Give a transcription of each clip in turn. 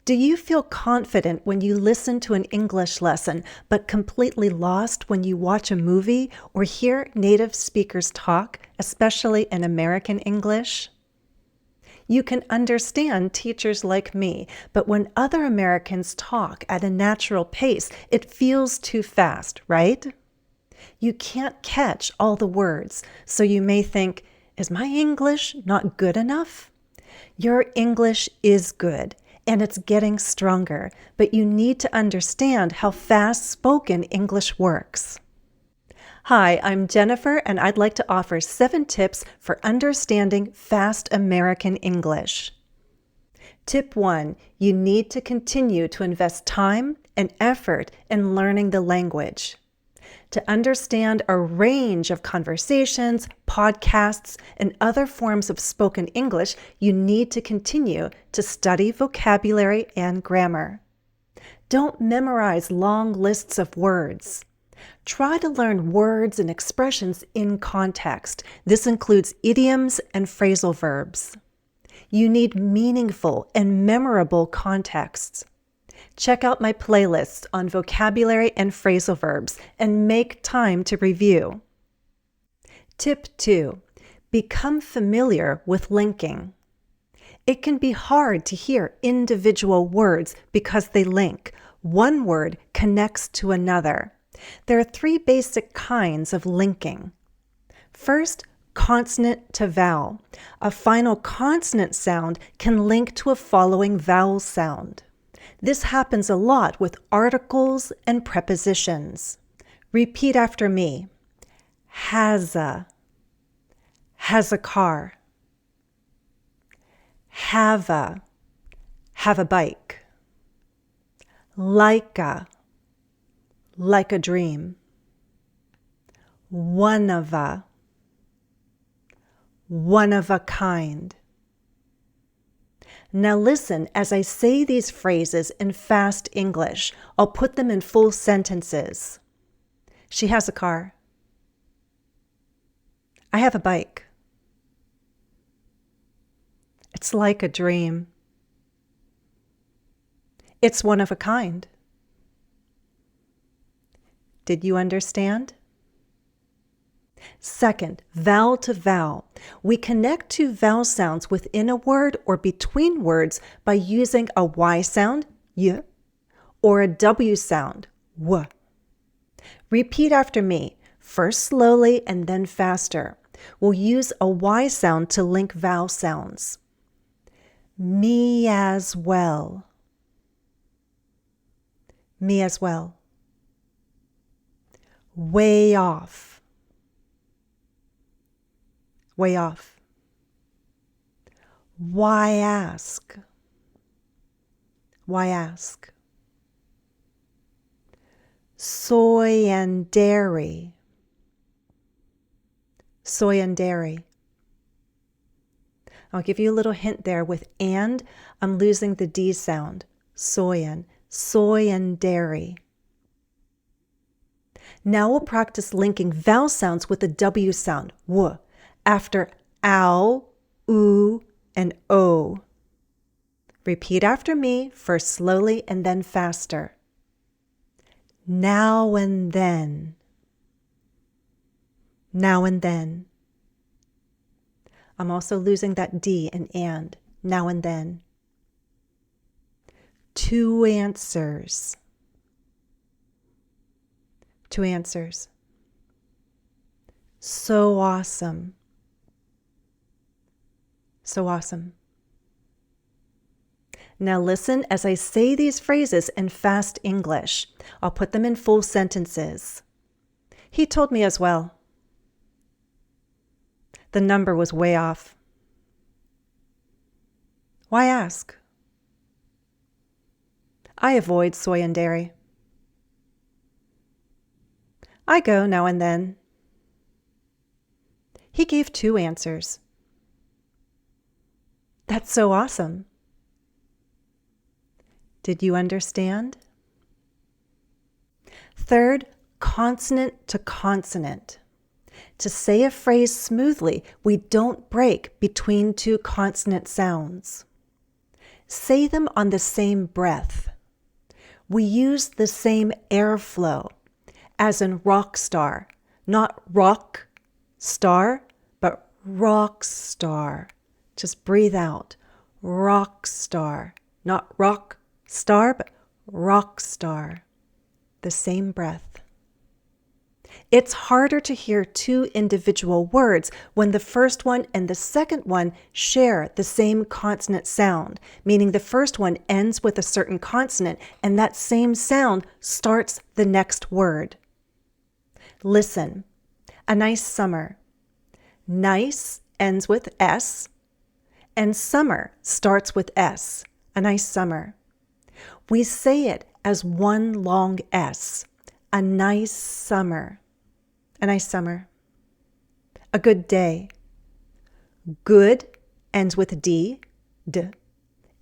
Do you feel confident when you listen to an English lesson, but completely lost when you watch a movie or hear native speakers talk, especially in American English? You can understand teachers like me, but when other Americans talk at a natural pace, it feels too fast, right? You can't catch all the words, so you may think, is my English not good enough? Your English is good, and it's getting stronger, but you need to understand how fast spoken English works. Hi, I'm Jennifer, and I'd like to offer 7 tips for understanding fast American English. Tip 1, you need to continue to invest time and effort in learning the language. To understand a range of conversations, podcasts, and other forms of spoken English, you need to continue to study vocabulary and grammar. Don't memorize long lists of words. Try to learn words and expressions in context. This includes idioms and phrasal verbs. You need meaningful and memorable contexts. Check out my playlists on vocabulary and phrasal verbs and make time to review. Tip 2, become familiar with linking. It can be hard to hear individual words because they link. One word connects to another. There are 3 basic kinds of linking. First, consonant to vowel. A final consonant sound can link to a following vowel sound. This happens a lot with articles and prepositions. Repeat after me. Has a car. Have a bike. Like a dream. One of a kind. Now listen as I say these phrases in fast English. I'll put them in full sentences. She has a car. I have a bike. It's like a dream. It's one of a kind. Did you understand? Second, vowel to vowel. We connect 2 vowel sounds within a word or between words by using a Y sound, y, or a W sound, w. Repeat after me, first slowly and then faster. We'll use a Y sound to link vowel sounds. Me as well. Me as well. Way off. Way off. Why ask? Why ask? Soy and dairy. Soy and dairy. I'll give you a little hint there. With and, I'm losing the D sound. Soy and dairy. Now we'll practice linking vowel sounds with the W sound, w, after ow, oo, and o. Repeat after me, first slowly and then faster. Now and then. Now and then. I'm also losing that D in and. Now and then. 2 answers. 2 answers. So awesome. So awesome. Now listen as I say these phrases in fast English. I'll put them in full sentences. He told me as well. The number was way off. Why ask? I avoid soy and dairy. I go now and then. He gave 2 answers. That's so awesome. Did you understand? Third, consonant to consonant. To say a phrase smoothly, we don't break between 2 consonant sounds. say them on the same breath. We use the same airflow, as in rock star, not rock star, but rock star. Just breathe out. Rock star, not rock star, but rock star. The same breath. It's harder to hear two individual words when the first one and the second one share the same consonant sound, meaning the first one ends with a certain consonant and that same sound starts the next word. Listen. A nice summer. Nice ends with S, and summer starts with S. A nice summer. We say it as one long S. A nice summer. A nice summer. A good day. Good ends with D,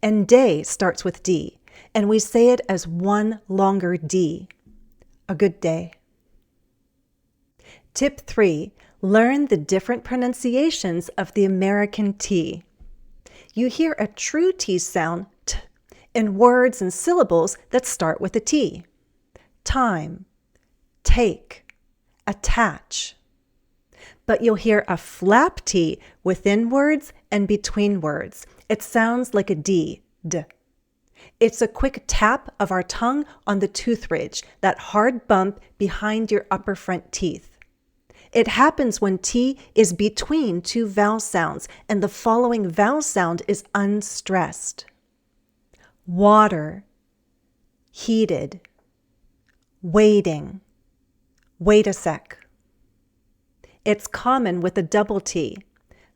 and day starts with D, and we say it as one longer D. A good day. Tip 3, learn the different pronunciations of the American T. You hear a true T sound, T, in words and syllables that start with a T. Time, take, attach. But you'll hear a flap T within words and between words. It sounds like a D, D. It's a quick tap of our tongue on the tooth ridge, that hard bump behind your upper front teeth. It happens when T is between two vowel sounds and the following vowel sound is unstressed. Water, heated, waiting, wait a sec. It's common with a double T,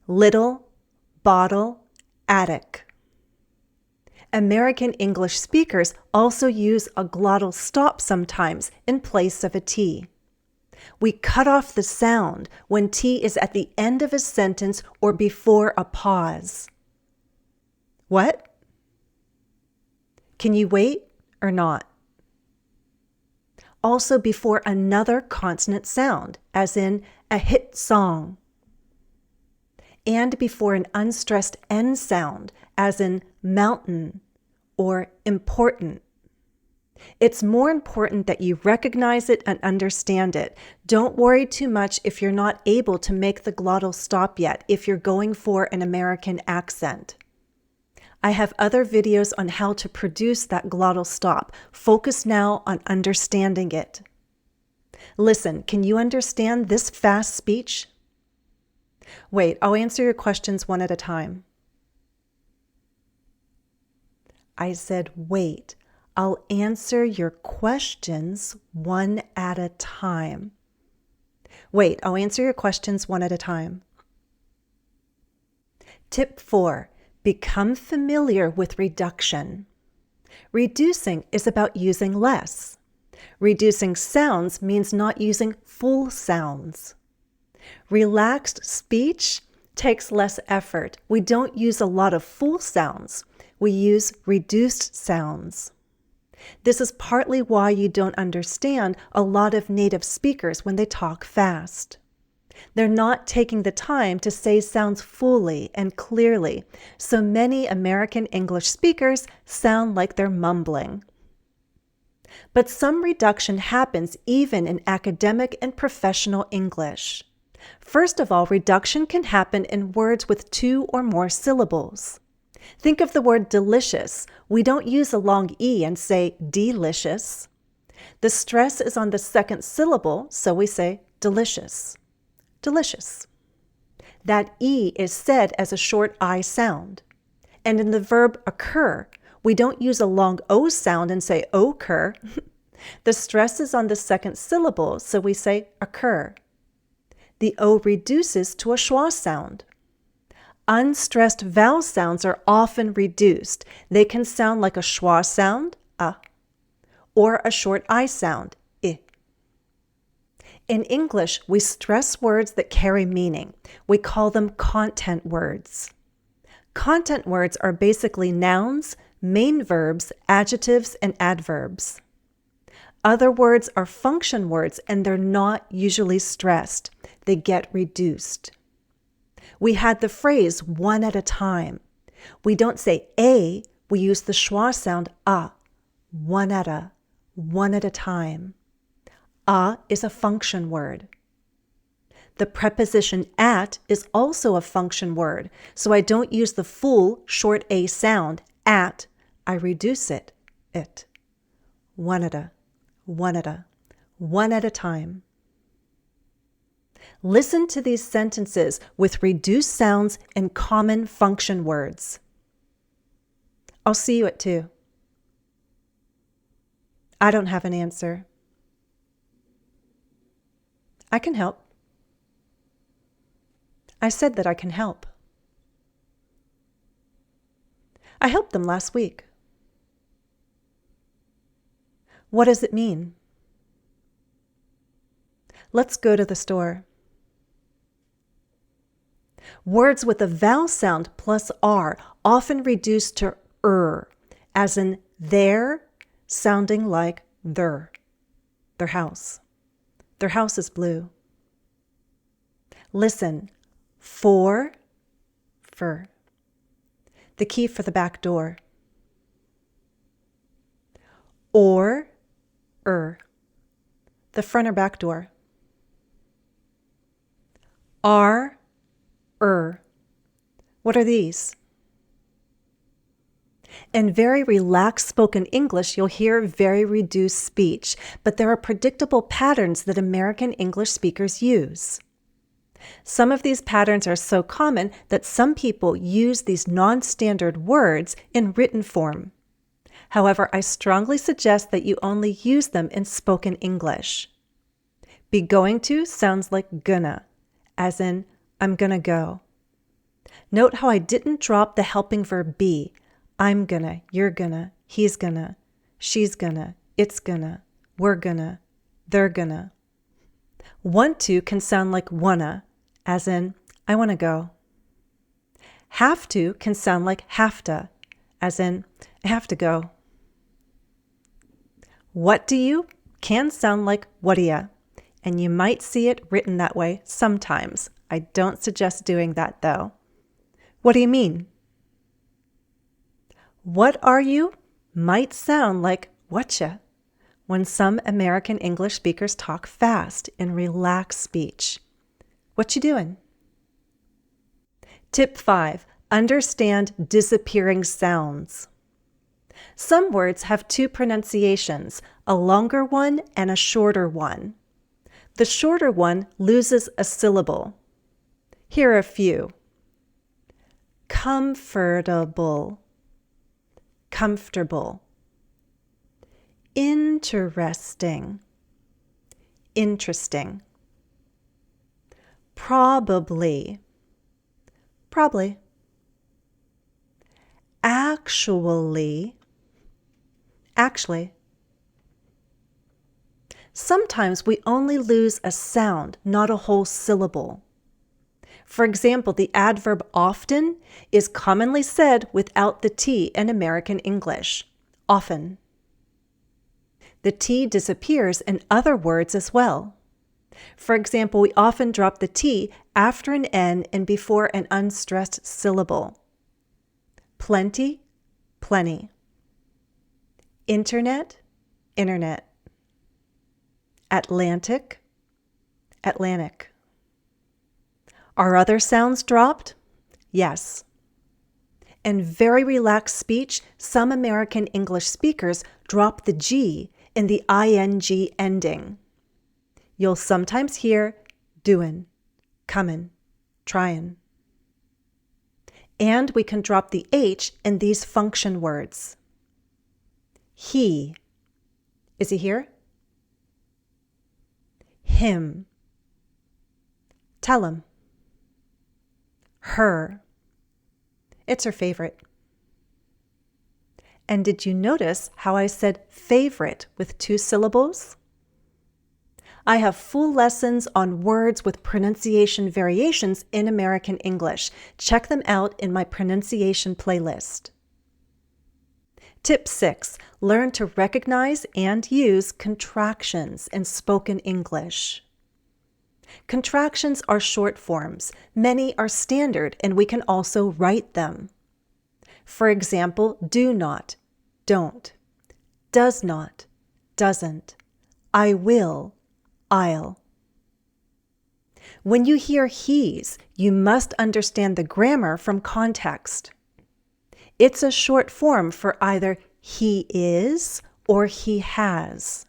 little, bottle, attic. American English speakers also use a glottal stop sometimes in place of a T. We cut off the sound when T is at the end of a sentence or before a pause. What? Can you wait or not? Also before another consonant sound, as in a hit song. And before an unstressed N sound, as in mountain or important. It's more important that you recognize it and understand it. Don't worry too much if you're not able to make the glottal stop yet, if you're going for an American accent. I have other videos on how to produce that glottal stop. Focus now on understanding it. Listen, can you understand this fast speech? Wait, I'll answer your questions one at a time. I said, wait. I'll answer your questions one at a time. Wait, I'll answer your questions one at a time. Tip 4, become familiar with reduction. Reducing is about using less. Reducing sounds means not using full sounds. Relaxed speech takes less effort. We don't use a lot of full sounds. We use reduced sounds. This is partly why you don't understand a lot of native speakers when they talk fast. They're not taking the time to say sounds fully and clearly, so many American English speakers sound like they're mumbling. But some reduction happens even in academic and professional English. First of all, reduction can happen in words with 2 or more syllables. Think of the word delicious. We don't use a long E and say delicious. The stress is on the second syllable, so we say delicious. Delicious. That E is said as a short I sound. And in the verb occur, we don't use a long O sound and say occur. The stress is on the second syllable, so we say occur. The O reduces to a schwa sound. Unstressed vowel sounds are often reduced. They can sound like a schwa sound, or a short I sound, I. In English, we stress words that carry meaning. We call them content words. Content words are basically nouns, main verbs, adjectives, and adverbs. Other words are function words, and they're not usually stressed. They get reduced. We had the phrase one at a time. We don't say a, we use the schwa sound one at a time. Is a function word. The preposition at is also a function word, so I don't use the full short A sound, at, I reduce it. One at a time. Listen to these sentences with reduced sounds and common function words. I'll see you at 2. I don't have an answer. I can help. I said that I can help. I helped them last week. What does it mean? Let's go to the store. Words with a vowel sound plus R often reduce to as in their, sounding like their house. Their house is blue. Listen, fur, the key for the back door. Or, the front or back door. Are, what are these? In very relaxed spoken English, you'll hear very reduced speech, but there are predictable patterns that American English speakers use. Some of these patterns are so common that some people use these non-standard words in written form. However, I strongly suggest that you only use them in spoken English. Be going to sounds like gonna, as in, I'm gonna go. Note how I didn't drop the helping verb be. I'm gonna, you're gonna, he's gonna, she's gonna, it's gonna, we're gonna, they're gonna. Want to can sound like wanna, as in, I wanna go. Have to can sound like have to, as in, I have to go. What do you can sound like what do ya, and you might see it written that way sometimes. I don't suggest doing that though. What do you mean? What are you might sound like whatcha when some American English speakers talk fast in relaxed speech. What you doing? Tip 5. Understand disappearing sounds. Some words have 2 pronunciations, a longer one and a shorter one. The shorter one loses a syllable. Here are a few. Comfortable, comfortable. Interesting, interesting. Probably, probably. Actually, actually. Sometimes we only lose a sound, not a whole syllable. For example, the adverb often is commonly said without the T in American English. Often. The T disappears in other words as well. For example, we often drop the T after an N and before an unstressed syllable. Plenty, plenty. Internet, internet. Atlantic, Atlantic. Are other sounds dropped? Yes. In very relaxed speech, some American English speakers drop the G in the ing ending. You'll sometimes hear doin', comin', tryin'. And we can drop the H in these function words. He. Is he here? Him. Tell him. Her. It's her favorite. And did you notice how I said favorite with 2 syllables? I have full lessons on words with pronunciation variations in American English. Check them out in my pronunciation playlist. Tip 6. Learn to recognize and use contractions in spoken English. Contractions are short forms. Many are standard, and we can also write them. For example, do not, don't, does not, doesn't, I will, I'll. When you hear he's, you must understand the grammar from context. It's a short form for either he is or he has.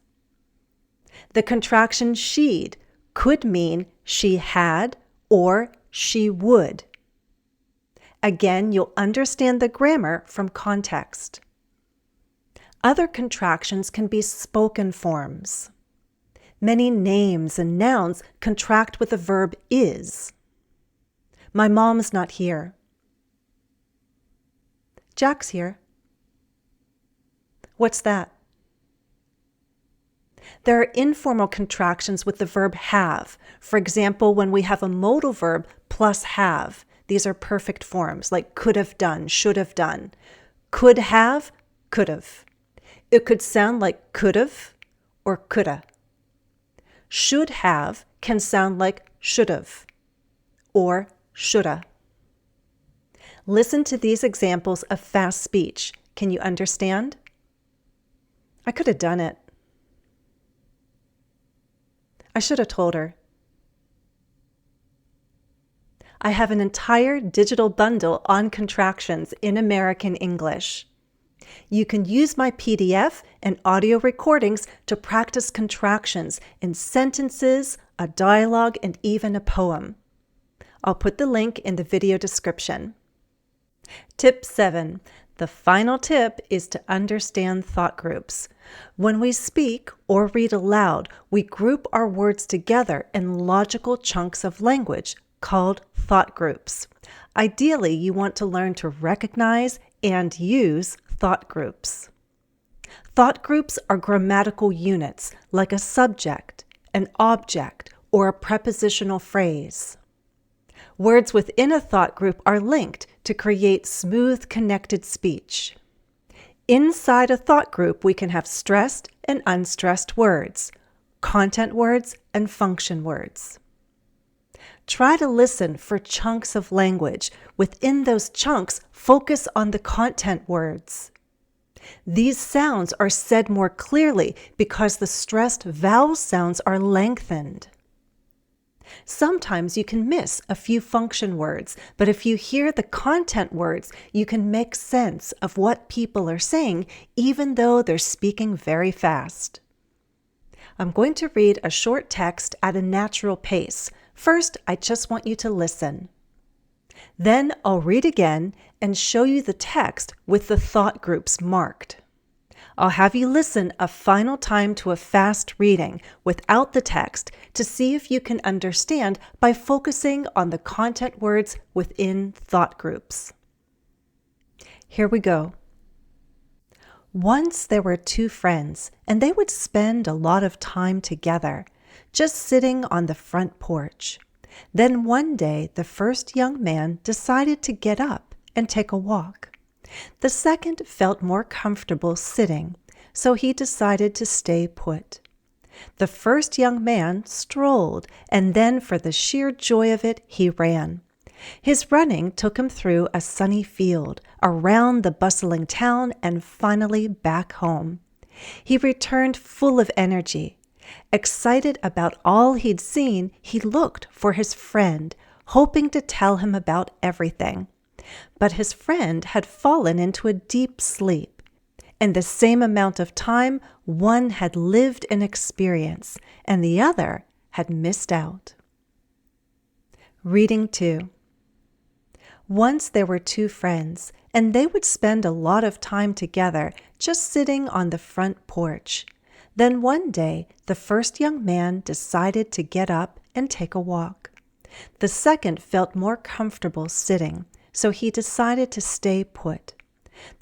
The contraction she'd could mean she had or she would. Again, you'll understand the grammar from context. Other contractions can be spoken forms. Many names and nouns contract with the verb is. My mom's not here. Jack's here. What's that? There are informal contractions with the verb have. For example, when we have a modal verb plus have. These are perfect forms like could have done, should have done. Could have, could have. It could sound like could have or coulda. Should have can sound like should have or shoulda. Listen to these examples of fast speech. Can you understand? I could have done it. I should have told her. I have an entire digital bundle on contractions in American English. You can use my PDF and audio recordings to practice contractions in sentences, a dialogue, and even a poem. I'll put the link in the video description. Tip 7. The final tip is to understand thought groups. When we speak or read aloud, we group our words together in logical chunks of language called thought groups. Ideally, you want to learn to recognize and use thought groups. Thought groups are grammatical units like a subject, an object, or a prepositional phrase. Words within a thought group are linked to create smooth, connected speech. Inside a thought group, we can have stressed and unstressed words, content words, and function words. Try to listen for chunks of language. Within those chunks, focus on the content words. These sounds are said more clearly because the stressed vowel sounds are lengthened. Sometimes you can miss a few function words, but if you hear the content words, you can make sense of what people are saying, even though they're speaking very fast. I'm going to read a short text at a natural pace. First, I just want you to listen. Then I'll read again and show you the text with the thought groups marked. I'll have you listen a final time to a fast reading without the text to see if you can understand by focusing on the content words within thought groups. Here we go. Once there were two friends, and they would spend a lot of time together, just sitting on the front porch. Then one day, the first young man decided to get up and take a walk. The second felt more comfortable sitting, so he decided to stay put. The first young man strolled, and then for the sheer joy of it, he ran. His running took him through a sunny field, around the bustling town, and finally back home. He returned full of energy. Excited about all he'd seen, he looked for his friend, hoping to tell him about everything. But his friend had fallen into a deep sleep. In the same amount of time, one had lived an experience, and the other had missed out. Reading 2. Once there were two friends, and they would spend a lot of time together, just sitting on the front porch. Then one day, the first young man decided to get up and take a walk. The second felt more comfortable sitting, so he decided to stay put.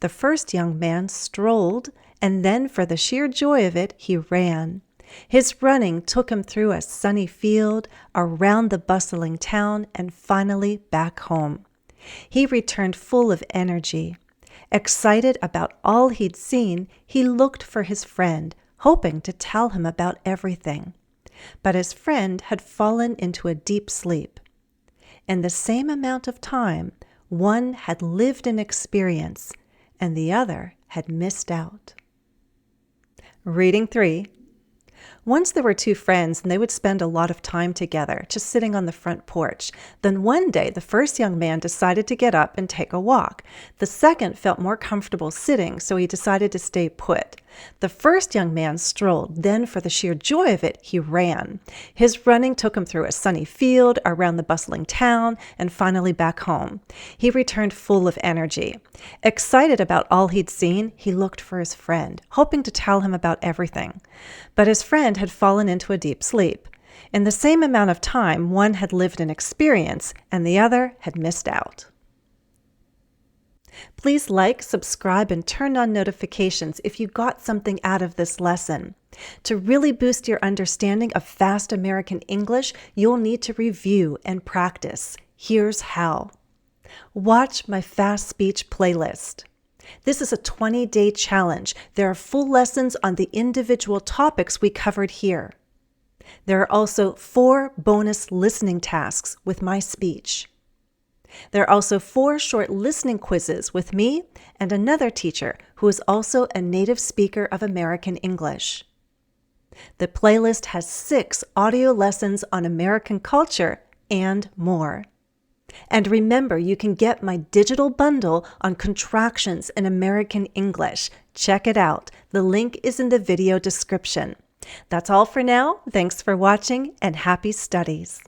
The first young man strolled, and then for the sheer joy of it, he ran. His running took him through a sunny field, around the bustling town, and finally back home. He returned full of energy. Excited about all he'd seen, he looked for his friend, hoping to tell him about everything. But his friend had fallen into a deep sleep. In the same amount of time, One had lived an experience, and the other had missed out. Reading 3. Once there were two friends, and they would spend a lot of time together, just sitting on the front porch. Then one day, the first young man decided to get up and take a walk. The second felt more comfortable sitting, so he decided to stay put. The first young man strolled, then for the sheer joy of it, he ran. His running took him through a sunny field, around the bustling town, and finally back home. He returned full of energy. Excited about all he'd seen, he looked for his friend, hoping to tell him about everything. But his friend had fallen into a deep sleep. In the same amount of time, one had lived an experience, and the other had missed out. Please like, subscribe, and turn on notifications if you got something out of this lesson. To really boost your understanding of fast American English, you'll need to review and practice. Here's how. Watch my fast speech playlist. This is a 20-day challenge. There are full lessons on the individual topics we covered here. There are also 4 bonus listening tasks with my speech. There are also 4 short listening quizzes with me and another teacher who is also a native speaker of American English. The playlist has 6 audio lessons on American culture and more. And remember, you can get my digital bundle on contractions in American English. Check it out. The link is in the video description. That's all for now. Thanks for watching and happy studies.